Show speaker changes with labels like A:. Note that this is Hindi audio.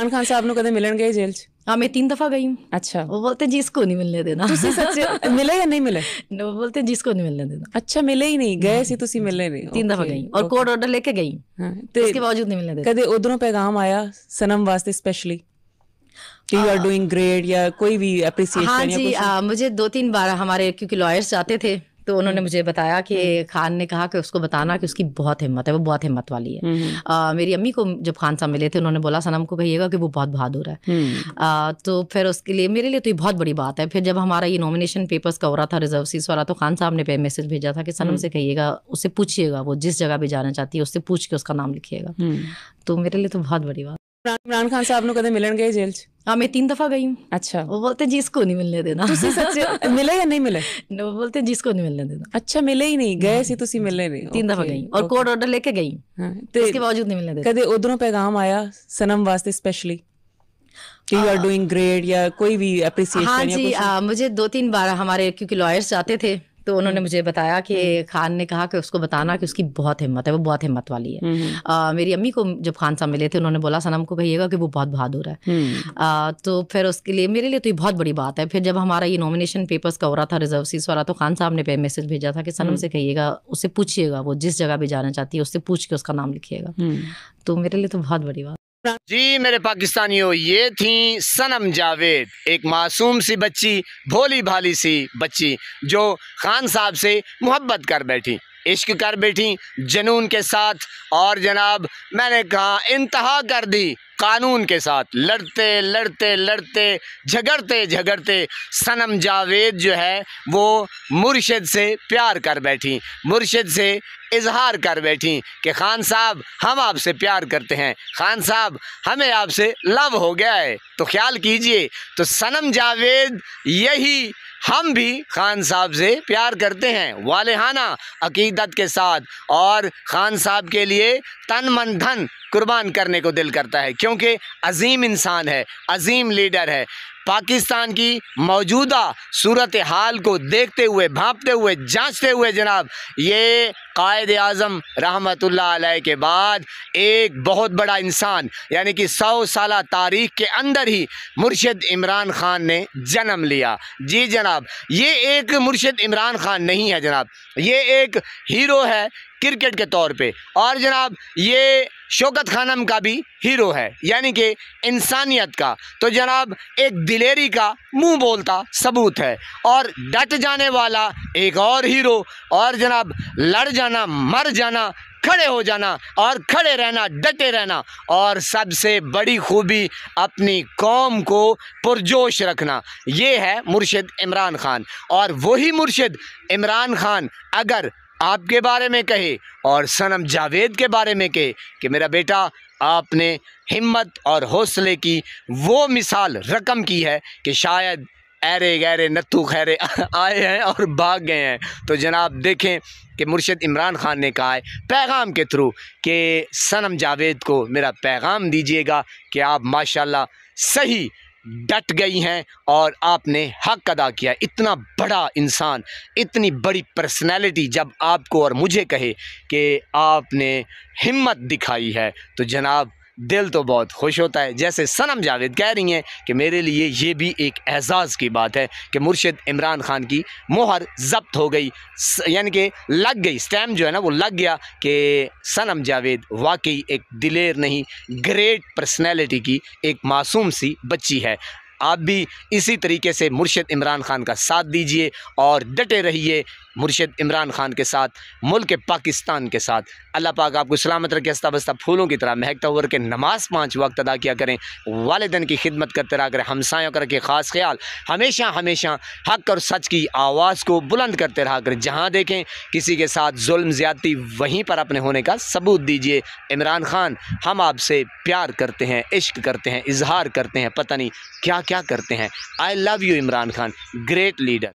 A: इमरान खान साहब ਨੂੰ ਕਦੇ ਮਿਲਣ ਗਏ ਜੇਲ੍ਹ 'ਚ?
B: हाँ, मैं 3 दफा गई हूँ।
A: अच्छा,
B: वो बोलते हैं जिसको नहीं मिलने देना।
A: ਤੁਸੀਂ सच मिले या नहीं मिले?
B: वो बोलते हैं जिसको नहीं मिलने देना।
A: अच्छा, मिले ही नहीं, गए सी ਤੁਸੀਂ मिले नहीं?
B: 3 दफा गई और कोर्ट ऑर्डर लेके गई, इसके बावजूद नहीं मिलने देना।
A: कदे उधरों पैगाम आया सनम वास्ते स्पेशली कि यू आर डूइंग ग्रेट या कोई भी एप्रिसिएशन?
B: हाँ जी, मुझे 2-3 बार हमारे क्योंकि लॉयर्स आते थे तो उन्होंने मुझे बताया कि खान ने कहा कि उसको बताना कि उसकी बहुत हिम्मत है, वो बहुत हिम्मत वाली है। मेरी अम्मी को जब खान साहब मिले थे उन्होंने बोला सनम को कहिएगा कि वो बहुत बहादुर है। तो फिर उसके लिए मेरे लिए तो ये बहुत बड़ी बात है। फिर जब हमारा ये नॉमिनेशन पेपर्स का हो रहा था रिजर्व सीट्स वाला, तो खान साहब ने मैसेज भेजा था कि सनम से कहिएगा, उससे पूछिएगा, वो जिस जगह भी जाना चाहती है उससे पूछ के उसका नाम लिखिएगा। तो मेरे लिए तो बहुत बड़ी बात।
A: इमरान खान साहब ਨੂੰ ਕਦੇ ਮਿਲਣ ਗਏ ਜੇਲ੍ਹ 'ਚ?
B: हाँ, मैं 3 दफा गई हूँ।
A: अच्छा,
B: वो बोलते हैं जिसको नहीं मिलने देना।
A: ਤੁਸੀਂ सच मिले या नहीं मिले?
B: वो बोलते हैं जिसको नहीं मिलने देना।
A: अच्छा, मिले ही नहीं, गए सी ਤੁਸੀਂ मिले नहीं?
B: 3 दफा गई और कोर्ट ऑर्डर लेके गई, इसके बावजूद नहीं मिलने देना।
A: कदे उधरों पैगाम आया सनम वास्ते स्पेशली कि यू आर डूइंग ग्रेट या कोई भी एप्रिसिएशन?
B: हाँ जी, मुझे 2-3 बार हमारे क्योंकि लॉयर्स आते थे तो उन्होंने मुझे बताया कि खान ने कहा कि उसको बताना कि उसकी बहुत हिम्मत है, वो बहुत हिम्मत वाली है। मेरी अम्मी को जब खान साहब मिले थे उन्होंने बोला सनम को कहिएगा कि वो बहुत बहादुर है। तो फिर उसके लिए मेरे लिए तो ये बहुत बड़ी बात है। फिर जब हमारा ये नॉमिनेशन पेपर्स का हो रहा था रिजर्व सीट्स वाला, तो खान साहब ने मैसेज भेजा था कि सनम से कहिएगा, उससे पूछिएगा, वो जिस जगह भी जाना चाहती है उससे पूछ के उसका नाम लिखिएगा। तो मेरे लिए तो बहुत बड़ी बात।
C: जी मेरे पाकिस्तानियों, ये थी सनम जावेद, एक मासूम सी बच्ची, भोली भाली सी बच्ची जो खान साहब से मोहब्बत कर बैठी, इश्क कर बैठी जुनून के साथ, और जनाब मैंने कहा इंतहा कर दी कानून के साथ। लड़ते लड़ते लड़ते झगड़ते झगड़ते सनम जावेद जो है वो मुर्शिद से प्यार कर बैठी, मुर्शिद से इजहार कर बैठी कि खान साहब हम आपसे प्यार करते हैं, खान साहब हमें आपसे लव हो गया है, तो ख्याल कीजिए। तो सनम जावेद यही हम भी खान साहब से प्यार करते हैं वालेहाना अकीदत के साथ, और खान साहब के लिए तन मन धन कुर्बान करने को दिल करता है, क्योंकि अजीम इंसान है, अजीम लीडर है। पाकिस्तान की मौजूदा सूरत हाल को देखते हुए, भांपते हुए, जांचते हुए जनाब, ये कायद आज़म रहमतुल्लाह अलैह के बाद एक बहुत बड़ा इंसान, यानी कि 100 साला तारीख के अंदर ही मुर्शिद इमरान खान ने जन्म लिया। जी जनाब, ये एक मुर्शिद इमरान खान नहीं है जनाब, ये एक हीरो है क्रिकेट के तौर पे, और जनाब ये शौकत खानम का भी हीरो है, यानी कि इंसानियत का। तो जनाब एक दिलेरी का मुंह बोलता सबूत है, और डट जाने वाला एक और हीरो, और जनाब लड़ जाना, मर जाना, खड़े हो जाना, और खड़े रहना, डटे रहना, और सबसे बड़ी खूबी अपनी कौम को पुरजोश रखना, ये है मुर्शिद इमरान खान। और वही मुर्शिद इमरान खान अगर आपके बारे में कहे और सनम जावेद के बारे में कहे कि मेरा बेटा आपने हिम्मत और हौसले की वो मिसाल रकम की है कि शायद ऐरे गैरे नत्थू खैरे आए हैं और भाग गए हैं। तो जनाब देखें कि मुर्शिद इमरान खान ने कहा है पैगाम के थ्रू कि सनम जावेद को मेरा पैगाम दीजिएगा कि आप माशाल्लाह सही डट गई हैं और आपने हक अदा किया। इतना बड़ा इंसान, इतनी बड़ी पर्सनैलिटी जब आपको और मुझे कहे कि आपने हिम्मत दिखाई है, तो जनाब दिल तो बहुत खुश होता है। जैसे सनम जावेद कह रही हैं कि मेरे लिए ये भी एक एजाज़ की बात है कि मुर्शिद इमरान खान की मोहर ज़ब्त हो गई, यानी कि लग गई, स्टैम्प जो है ना वो लग गया कि सनम जावेद वाकई एक दिलेर नहीं, ग्रेट पर्सनैलिटी की एक मासूम सी बच्ची है। आप भी इसी तरीके से मुर्शिद इमरान खान का साथ दीजिए और डटे रहिए मुर्शिद इमरान खान के साथ, मुल्क पाकिस्तान के साथ। अल्लाह पाक आपको सलामत रखे, हंसता बसता फूलों की तरह महकता हुआ रखे, नमाज 5 वक्त अदा किया करें, वालिदैन की खिदमत करते रहा करें, हमसायों का रखे ख़ास ख्याल, हमेशा हमेशा हक़ और सच की आवाज़ को बुलंद करते रहा करें। जहाँ देखें किसी के साथ जुल्म ज़्यादती, वहीं पर अपने होने का सबूत दीजिए। इमरान खान हम आपसे प्यार करते हैं, इश्क करते हैं, इजहार करते हैं, पता नहीं क्या क्या करते हैं। I love you Imran Khan, great leader.